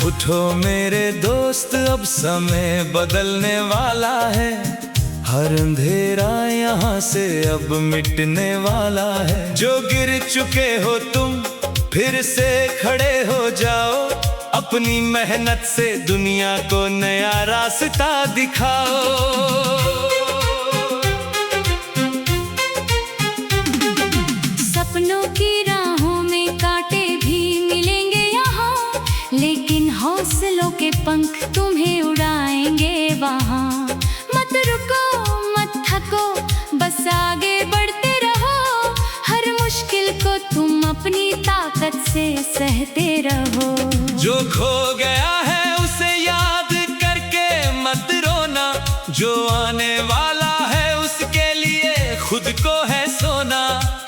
उठो मेरे दोस्त, अब समय बदलने वाला है। हर अंधेरा यहाँ से अब मिटने वाला है। जो गिर चुके हो तुम फिर से खड़े हो जाओ। अपनी मेहनत से दुनिया को नया रास्ता दिखाओ। सपनों की राहों में कांटे भी मिलेंगे यहाँ, लेकिन हौसलों के पंख तुम्हें उड़ाएंगे वहाँ। मत रुको मत थको, बस आगे बढ़ते रहो। हर मुश्किल को तुम अपनी ताकत से सहते रहो। जो खो गया है उसे याद करके मत रोना। जो आने वाला है उसके लिए खुद को है सोना।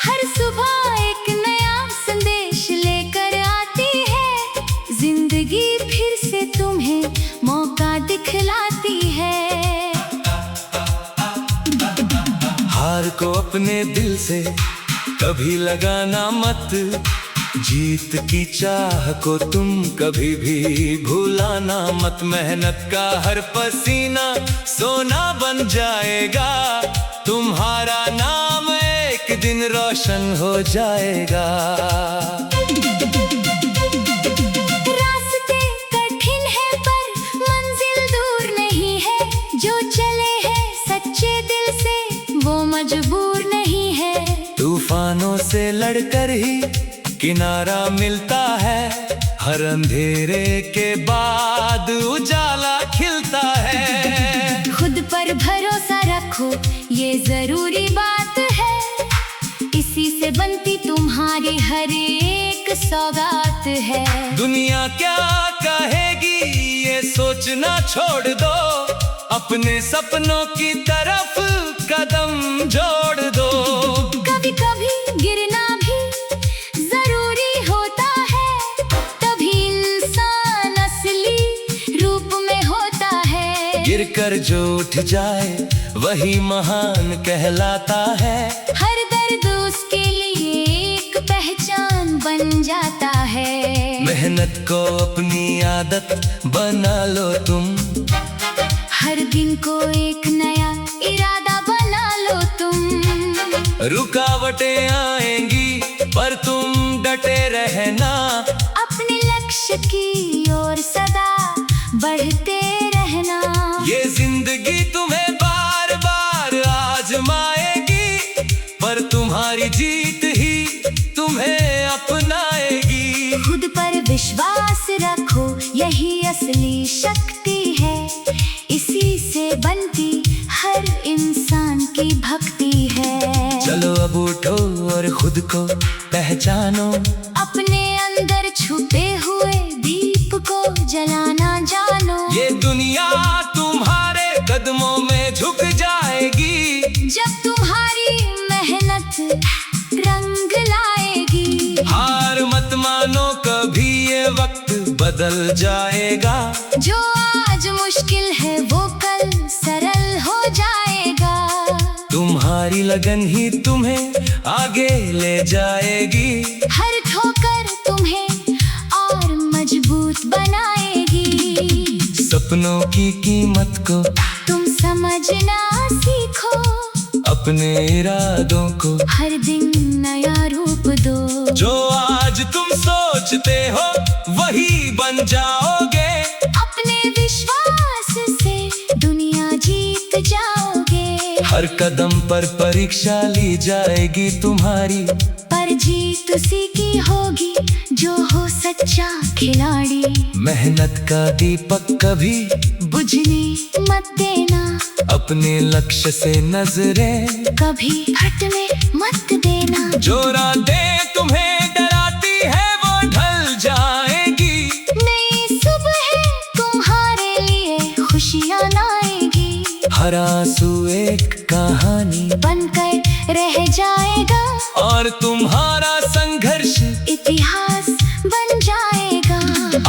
हर सुबह एक नया संदेश लेकर आती है। जिंदगी फिर से तुम्हें मौका दिखलाती है। हार को अपने दिल से कभी लगाना मत। जीत की चाह को तुम कभी भी भूलाना मत। मेहनत का हर पसीना सोना बन जाएगा। तुम्हारा नाम एक दिन रोशन हो जाएगा। रास्ते कठिन है पर मंजिल दूर नहीं है। जो चले हैं सच्चे दिल से वो मजबूर नहीं है। तूफानों से लड़कर ही किनारा मिलता है। हर अंधेरे के बाद उजाला खिलता है। खुद पर भरोसा रखो ये जरूरी बात है। इसी से बनती तुम्हारी हर एक सौगात है। दुनिया क्या कहेगी ये सोचना छोड़ दो। अपने सपनों की तरफ कदम जोड़ दो। कभी कभी गिरना भी जरूरी होता है। तभी इंसान असली रूप में होता है। गिरकर जो उठ जाए वही महान कहलाता है। हर दर्द उसके लिए एक पहचान बन जाता है। मेहनत को अपनी आदत बना लो तुम। हर दिन को एक नया इरादा बना लो तुम। रुकावटें आएंगी पर तुम डटे रहना। अपने लक्ष्य की ओर सदा बढ़ते रहना। ये जिंदगी तुम्हें बार बार आजमाएगी, पर तुम्हारी जीत ही तुम्हें अपनाएगी। खुद पर विश्वास रखो यही असली शक्ति है। इसी से बनती हर इंसान की भक्ति है। चलो अब उठो और खुद को पहचानो। अपने अंदर छुपे हुए दीप को जलाना जानो। ये दुनिया तुम्हारे कदमों में झुक जाएगी। जब तुम्हारी मेहनत रंग लाएगी। हार मत मानो कभी, ये वक्त बदल जाएगा। जो आज मुश्किल है वो कल सरल हो जाएगा। तुम्हारी लगन ही तुम्हें आगे ले जाएगी। हर ठोकर तुम्हें और मजबूत बनाएगी। सपनों की कीमत को तुम समझना सीखो। अपने इरादों को हर दिन नया रूप दो। जो आज तुम सोचते हो वही बन जाओगे। अपने विश्वास से दुनिया जीत जाओगे। हर कदम पर परीक्षा ली जाएगी तुम्हारी। पर जीत उसी की होगी जो हो सच्चा खिलाड़ी। मेहनत का दीपक कभी बुझने मत देना। अपने लक्ष्य से नजरें कभी हटने मत देना। जो रातें तुम्हें डराती है वो ढल जाएगी। नई सुबह तुम्हारे लिए खुशियाँ लाएगी। हर आंसू एक कहानी बनकर रह जाएगा। और तुम्हारा संघर्ष इतिहास बन जाएगा।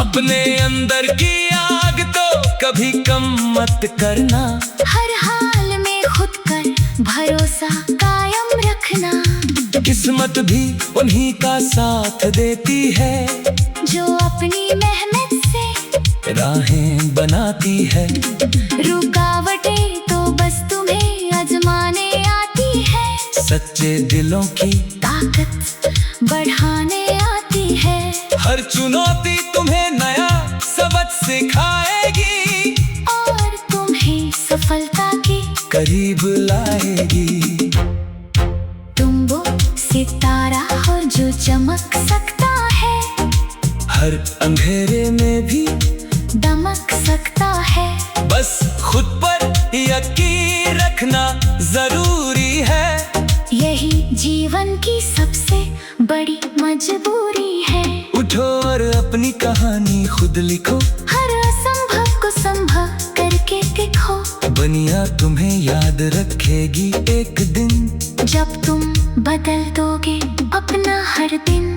अपने अंदर की आग तो कभी कम मत करना। हर हाल में खुद पर भरोसा कायम रखना। किस्मत भी उन्हीं का साथ देती है जो अपनी मेहनत से राहें बनाती है। रुकावटें तो बस तुम्हें आजमाने आती है, सच्चे दिलों की ताकत बढ़ाने आती है। हर चुनौती तुम्हें नया सबक सिखाएगी और तुम्हें सफलता के करीब लाएगी। तुम वो सितारा हो जो चमक सकता है, हर अंधेरे में भी दमक सकता है। बस खुद पर यकीन रखना जरूरी है। यही जीवन की सबसे बड़ी मजबूरी है। उठो और अपनी कहानी खुद लिखो, हर असंभव को संभव करके देखो। दुनिया तुम्हें याद रखेगी एक दिन, जब तुम बदल दोगे अपना हर दिन।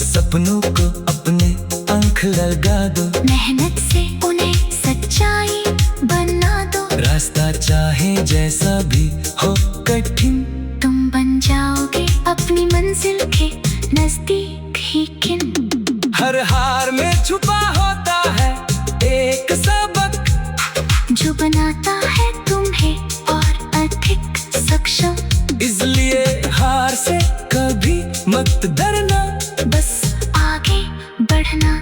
सपनों को अपने पंख लगा दो, मेहनत से उन्हें सच्चाई बना दो। रास्ता चाहे जैसा भी हो कठिन, तुम बन जाओगे अपनी मंजिल के नजदीक ही किन। हर हार में छुपा होता है एक सबक, जो बनाता है तुम्हें और अधिक सक्षम। इसलिए हार से कभी मत डरना, बस आगे बढ़ना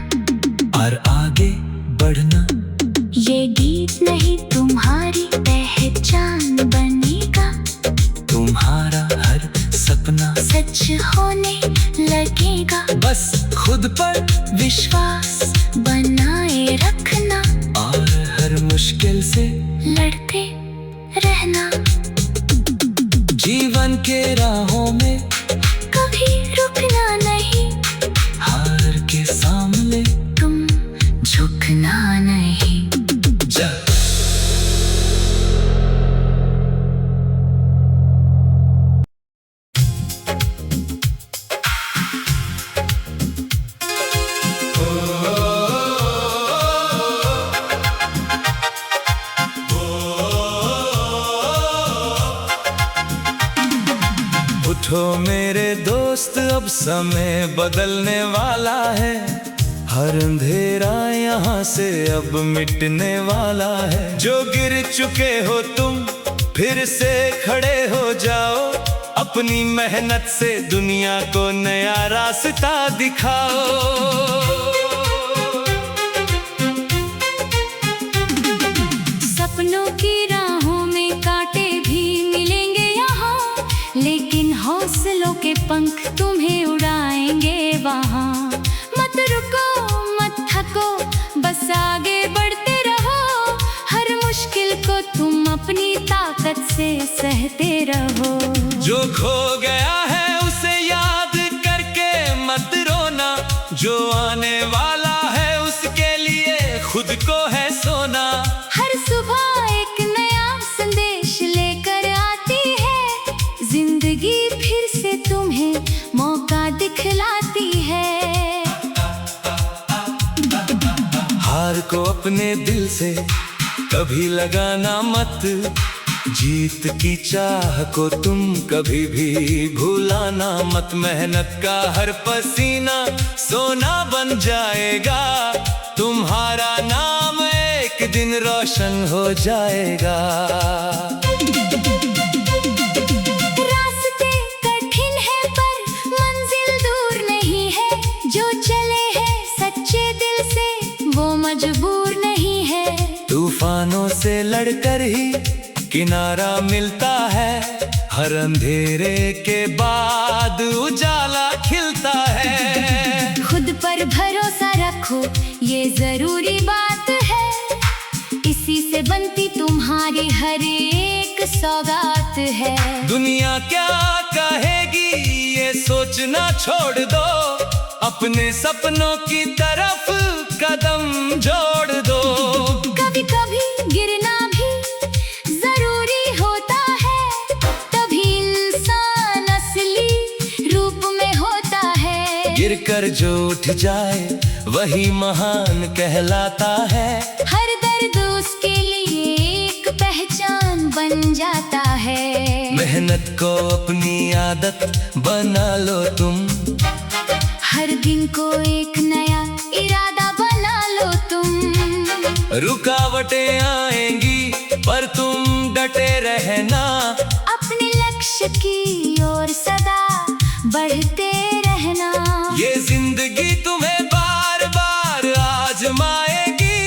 और आगे बढ़ना। ये गीत नहीं तुम्हारी पहचान बनेगा, तुम्हारा हर सपना सच होने लगेगा। बस खुद पर विश्वास बनाए रखना और हर मुश्किल से लड़ते रहना। जीवन के राहों में कभी रुकना नहीं, हार के सामने तुम झुकना नहीं। जा। उठो मेरे दोस्त, अब समय बदलने वाला है। हर अंधेरा यहाँ से अब मिटने वाला है। जो गिर चुके हो तुम फिर से खड़े हो जाओ, अपनी मेहनत से दुनिया को नया रास्ता दिखाओ। सपनों की राहों में कांटे भी मिलेंगे यहाँ, लेकिन हौसलों के पंख तुम्हें उड़ाएंगे वहाँ। मत रुको मत थको, बस आगे बढ़ते रहो। हर मुश्किल को तुम अपनी ताकत से सहते रहो। जो खो गया है उसे याद करके मत रोना, जो आने वाला है उसके लिए खुद को है सोना। हर सुबह एक नया संदेश लेकर आती है, जिंदगी फिर से तुम्हें मौका दिखलाती है। हार को अपने दिल से कभी लगाना मत, जीत की चाह को तुम कभी भी भूलाना मत। मेहनत का हर पसीना सोना बन जाएगा, तुम्हारा नाम एक दिन रोशन हो जाएगा। रास्ते कठिन है पर मंजिल दूर नहीं है, जो चले हैं सच्चे दिल से वो मजबूर नहीं है। तूफानों से लड़कर ही किनारा मिलता है, हर अंधेरे के बाद उजाला खिलता है। खुद पर भरोसा रखो ये जरूरी बात है, इसी से बनती तुम्हारी हर एक सौगात है। दुनिया क्या कहेगी ये सोचना छोड़ दो, अपने सपनों की तरफ कदम जोड़ दो। कभी कभी गिरना भी जरूरी होता है, तभी इंसान असली रूप में होता है। गिरकर जो उठ जाए वही महान कहलाता है। हर दर्द उसके लिए एक पहचान बन जाता है। मेहनत को अपनी आदत बना लो तुम, हर दिन को एक नया इरादा बना लो तुम। रुकावटें आएंगी पर तुम डटे रहना। अपने लक्ष्य की ओर सदा बढ़ते रहना। ये जिंदगी तुम्हें बार बार आजमाएगी,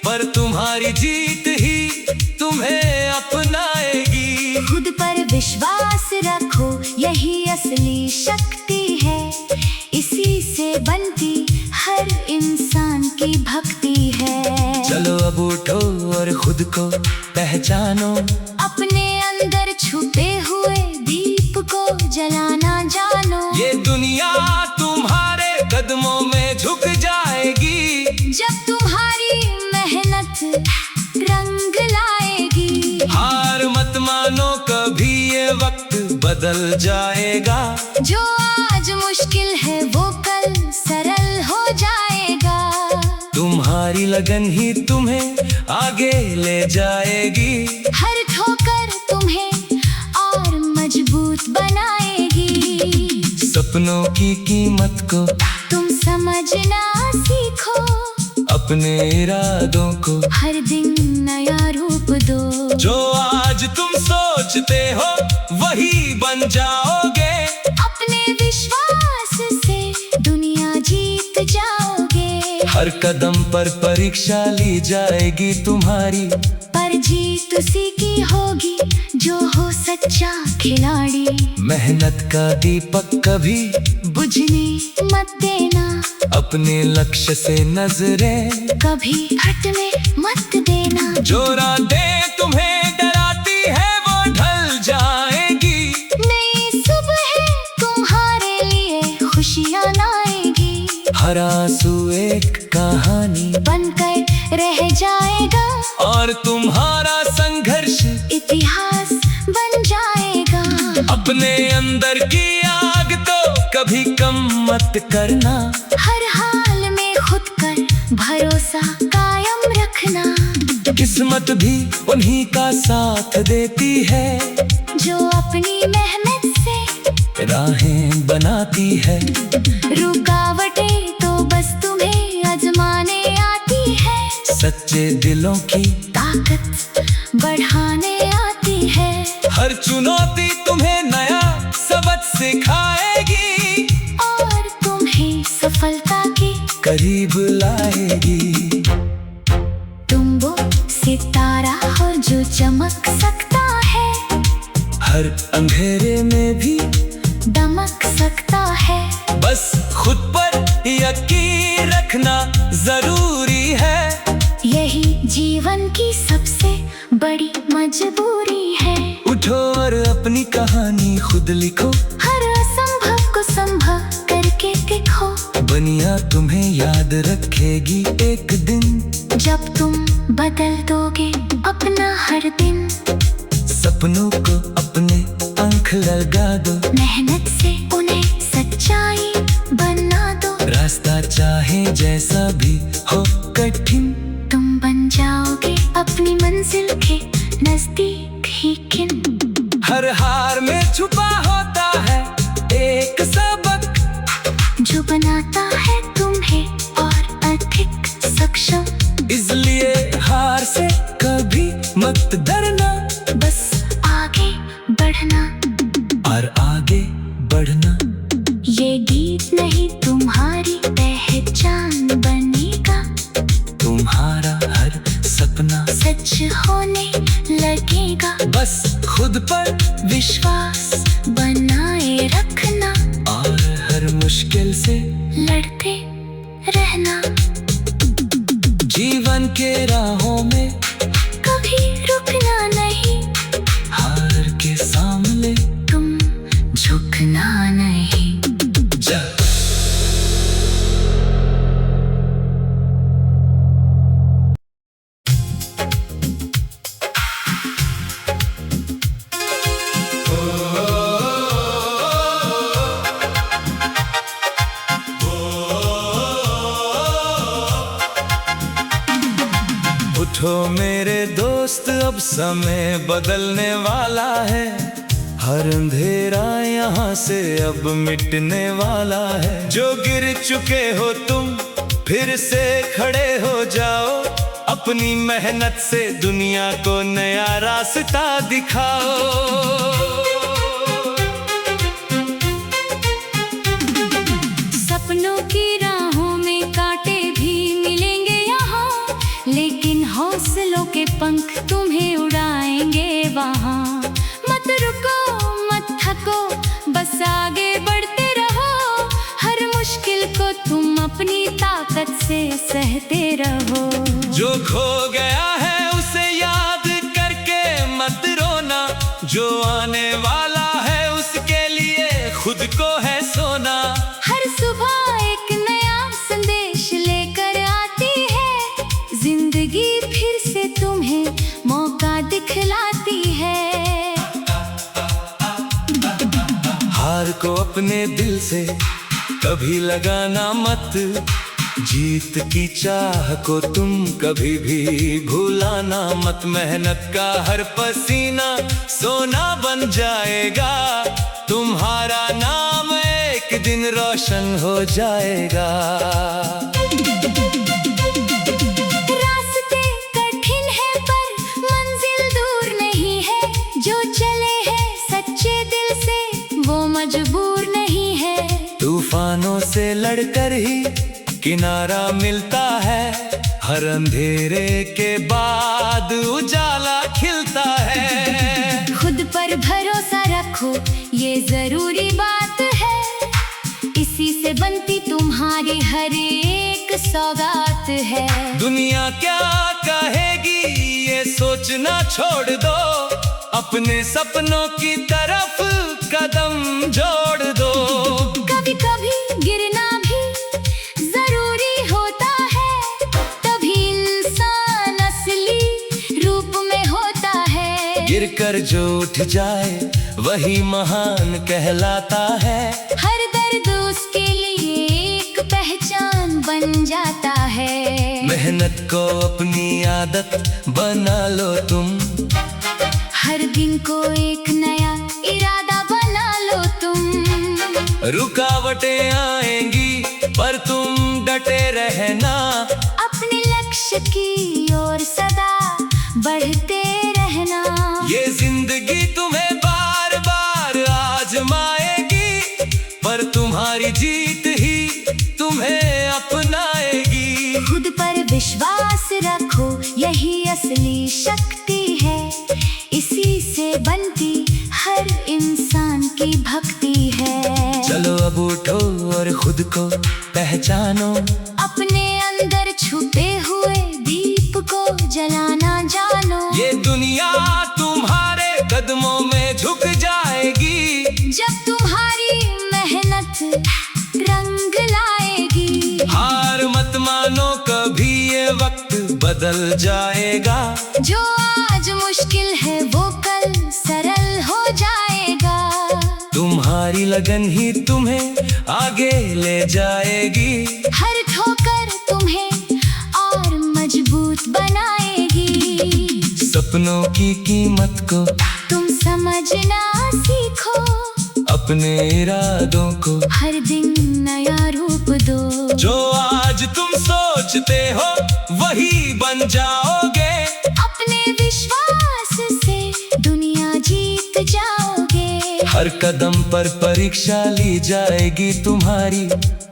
पर तुम्हारी जीत ही तुम्हें अपनाएगी। खुद पर विश्वास रखो, यही असली शक्ति है। इसी से बनती हर इंसान की भक्ति है। चलो अब उठो और खुद को पहचानो, अपने अंदर छुपे हुए दीप को जलाना जानो। ये दुनिया तुम्हारे कदमों में झुक जाएगी, जब तुम्हारी मेहनत रंग लाएगी। हार मत मानो कभी, ये वक्त बदल जाएगा। जो आज मुश्किल है वो कल सरल हो जाएगा। तुम्हारी लगन ही तुम्हें आगे ले जाएगी। हर ठोकर तुम्हें और मजबूत बनाएगी। सपनों की कीमत को तुम समझना सीखो, अपने इरादों को हर दिन नया रूप दो। जो आज तुम सोचते हो वही बन जाओगे। अपने विश्वास से दुनिया जीत जाओगे। हर कदम पर परीक्षा ली जाएगी तुम्हारी, पर जीत उसी की होगी जो हो सच्चा खिलाड़ी। मेहनत का दीपक कभी बुझने मत देना, अपने लक्ष्य से नजरें कभी हटने मत देना। जो रातें तुम्हें डराती है वो ढल जाएगी। नई सुबह तुम्हारे लिए खुशियाँ लाएगी। हर आंसू एक कहानी बनकर रह जाएगा, और तुम्हारा संघर्ष इतिहास बन जाएगा। अपने अंदर की आग तो कभी कम मत करना। हर हाल में खुद पर भरोसा कायम रखना। किस्मत भी उन्हीं का साथ देती है, जो अपनी मेहनत से राहें बनाती है। रुकावटें तो बस तुम्हें आजमाने आती है। सच्चे दिलों की ताकत बढ़ाने आती है। हर चुनौती तुम्हें नया सबक सिखाएगी, और तुम्हें सफलता के करीब लाएगी। तुम वो सितारा हो जो चमक सकता है, हर अंधेरे में भी दमक सकता है। बस खुद पर यकीन रखना जरूरी है। यही जीवन की सबसे बड़ी मजबूरी है। उठो और अपनी कहानी खुद लिखो, हर असंभव को संभव करके देखो। दुनिया तुम्हें याद रखेगी एक दिन, जब तुम बदल दोगे अपना हर दिन। सपनों को अपने पंख लगा दो, मेहनत से उन्हें सच्चाई बना दो। रास्ता चाहे जैसा भी हो कठिन, तुम बन जाओगे अपनी मंजिल के नजदीक ही किन। हर हार में छुपा होता है एक सबक, जो बनाता है तुम्हें और अधिक सक्षम। इसलिए हार से कभी मत डरना, बस आगे बढ़ना और आगे बढ़ना। ये गीत नहीं तुम्हारी पहचान बनेगा। तुम्हारा हर सपना सच होने लगेगा। बस खुद पर विश्वास बनाए रखना, और हर मुश्किल से लड़ते रहना। जीवन के राहों में कभी रुकना नहीं, हार के सामने तुम झुकना नहीं। जा। उठो मेरे दोस्त, अब समय बदलने वाला है। हर अंधेरा यहाँ से अब मिटने वाला है। जो गिर चुके हो तुम फिर से खड़े हो जाओ, अपनी मेहनत से दुनिया को नया रास्ता दिखाओ। सपनों की राहों में कांटे भी मिलेंगे यहाँ, लेकिन हौसलों के पंख तुम्हें उड़ाएंगे वहाँ। मत रुको मत थको, बस आगे बढ़ते रहो। हर मुश्किल को तुम अपनी ताकत से सहते रहो। जो खो गया है उसे याद करके मत रोना, जो आने वाला है उसके लिए खुद को है सोना। हर सुबह एक नया संदेश लेकर आती है, जिंदगी फिर से तुम्हें मौका दिखलाती है। हार को अपने दिल से कभी लगाना मत, जीत की चाह को तुम कभी भी भूलाना मत। मेहनत का हर पसीना सोना बन जाएगा, तुम्हारा नाम एक दिन रोशन हो जाएगा। रास्ते कठिन है पर मंजिल दूर नहीं है, जो चले हैं सच्चे दिल से वो मजबूर नहीं है। तूफानों से लड़कर ही किनारा मिलता है, हर अंधेरे के बाद उजाला खिलता है। खुद पर भरोसा रखो ये जरूरी बात है, इसी से बनती तुम्हारी हर एक सौगात है। दुनिया क्या कहेगी ये सोचना छोड़ दो, अपने सपनों की तरफ कदम जोड़ दो। कभी कभी गिरना भी जरूरी होता है, तभी इंसान असली रूप में होता है। गिरकर जो उठ जाए वही महान कहलाता है। हर दर्द उसके लिए एक पहचान बन जाता है। मेहनत को अपनी आदत बना लो तुम, हर दिन को एक नया इरादा बना लो तुम। रुकावटें आएंगी पर तुम डटे रहना, अपने लक्ष्य की ओर सदा बढ़ते रहना। ये जिंदगी तुम्हें बार बार आजमाएगी, पर तुम्हारी जीत ही तुम्हें अपनाएगी। खुद पर विश्वास रखो यही असली शक्ति है, इसी से बनती हर इंसान की भक्ति है। चलो अब उठो और खुद को पहचानो, अपने अंदर छुपे हुए दीप को जलाना जानो। ये दुनिया तुम्हारे कदमों में झुक जाएगी, जब तुम्हारी मेहनत रंग लाएगी। हार मत मानो कभी ये वक्त बदल जाएगा, जो आज मुश्किल है वो कल सरल हो जाएगा। तुम्हारी लगन ही तुम्हें आगे ले जाएगी, हर ठोकर तुम्हें और मजबूत बनाएगी। सपनों की कीमत को तुम समझना सीखो, अपने इरादों को हर दिन नया रूप दो। जो आज तुम सोचते हो वही बन जाओगे, अपने विश्वास से दुनिया जीत जाओगे। हर कदम पर परीक्षा ली जाएगी तुम्हारी,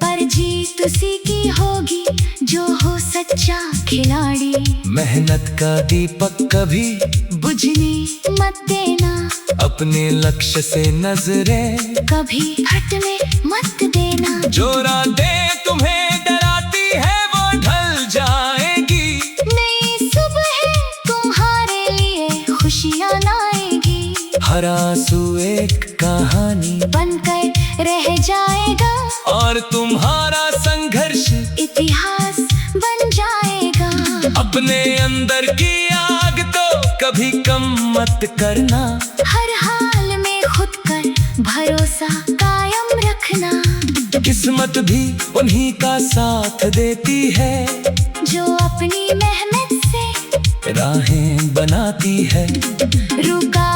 पर जीत उसी की होगी जो हो सच्चा खिलाड़ी। मेहनत का दीपक कभी बुझने मत देना, अपने लक्ष्य से नजरें कभी हटने मत देना। जो रातें तुम्हें डराती है वो ढल जाएगी, नई सुबह तुम्हारे लिए खुशियाँ लाएगी। हर आंसू एक कहानी बनकर रह जाएगा, और तुम्हारा संघर्ष इतिहास बन जाएगा। अपने अंदर की आग तो कभी कम मत करना, हर हाल में खुद पर भरोसा कायम रखना। किस्मत भी उन्हीं का साथ देती है, जो अपनी मेहनत से राहें बनाती है। रुका